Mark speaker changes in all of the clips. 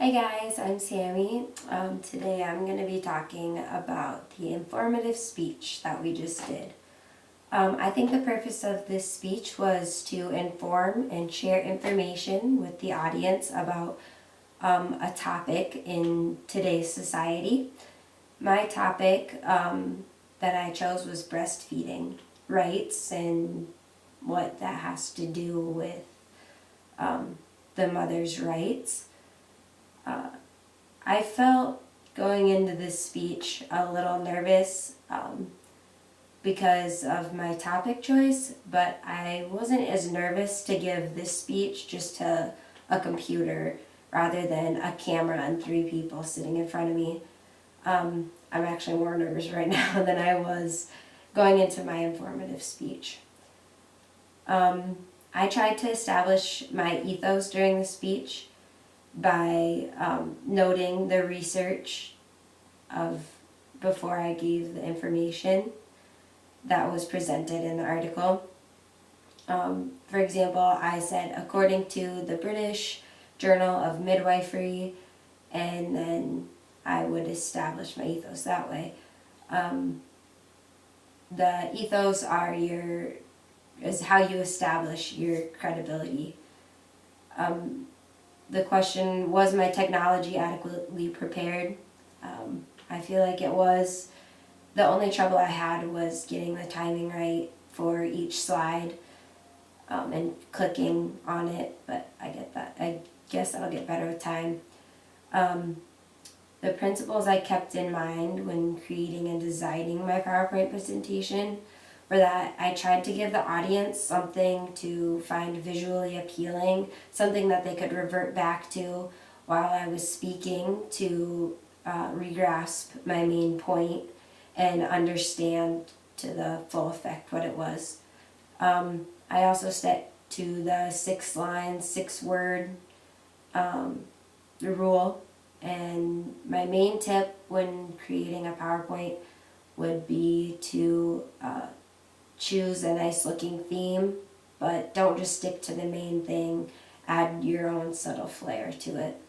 Speaker 1: Hi guys, I'm Sammy. Today I'm going to be talking about the informative speech that we just did. I think the purpose of this speech was to inform and share information with the audience about a topic in today's society. My topic that I chose was breastfeeding rights and what that has to do with the mother's rights. I felt going into this speech a little nervous because of my topic choice, but I wasn't as nervous to give this speech just to a computer rather than a camera and 3 people sitting in front of me. I'm actually more nervous right now than I was going into my informative speech. I tried to establish my ethos during the speech by noting the research of before I gave the information that was presented in the article. For example, I said, according to the British Journal of Midwifery, and then I would establish my ethos that way. The ethos is how you establish your credibility. The question, was my technology adequately prepared? I feel like it was. The only trouble I had was getting the timing right for each slide and clicking on it, but I get that. I guess that'll get better with time. The principles I kept in mind when creating and designing my PowerPoint presentation were that I tried to give the audience something to find visually appealing, something that they could revert back to while I was speaking to re-grasp my main point and understand to the full effect what it was. I also stuck to the 6 line, 6 word rule, and my main tip when creating a PowerPoint would be to choose a nice looking theme, but don't just stick to the main thing. Add your own subtle flair to it.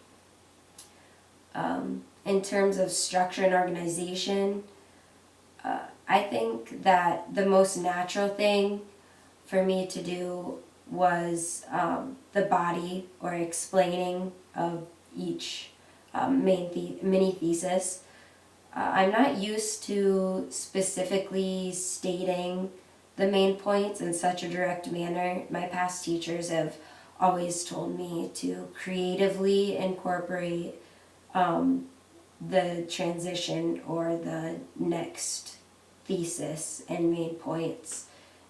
Speaker 1: In terms of structure and organization, I think that the most natural thing for me to do was the body or explaining of each mini thesis. I'm not used to specifically stating the main points in such a direct manner. My past teachers have always told me to creatively incorporate the transition or the next thesis and main points,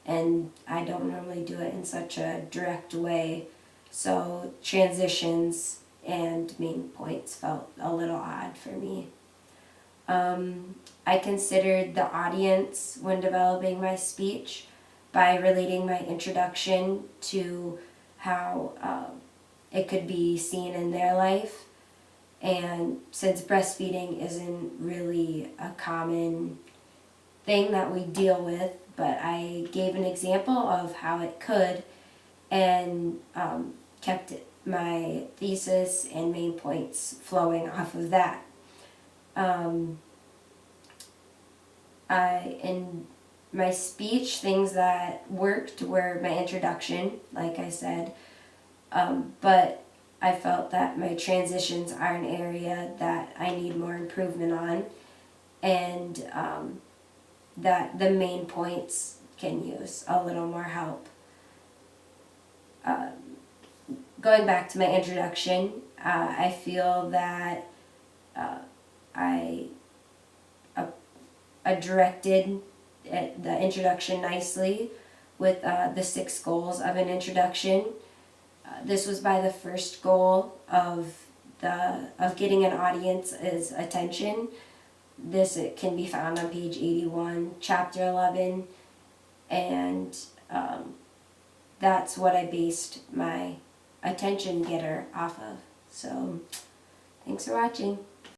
Speaker 1: and I don't normally do it in such a direct way, so transitions and main points felt a little odd for me. I considered the audience when developing my speech by relating my introduction to how it could be seen in their life. And since breastfeeding isn't really a common thing that we deal with, but I gave an example of how it could and kept my thesis and main points flowing off of that. In my speech, things that worked were my introduction, like I said, but I felt that my transitions are an area that I need more improvement on, and that the main points can use a little more help. Going back to my introduction, I feel that I directed the introduction nicely with the 6 goals of an introduction. This was by the first goal of getting an audience's attention. This it can be found on page 81, chapter 11, and that's what I based my attention getter off of. So, thanks for watching.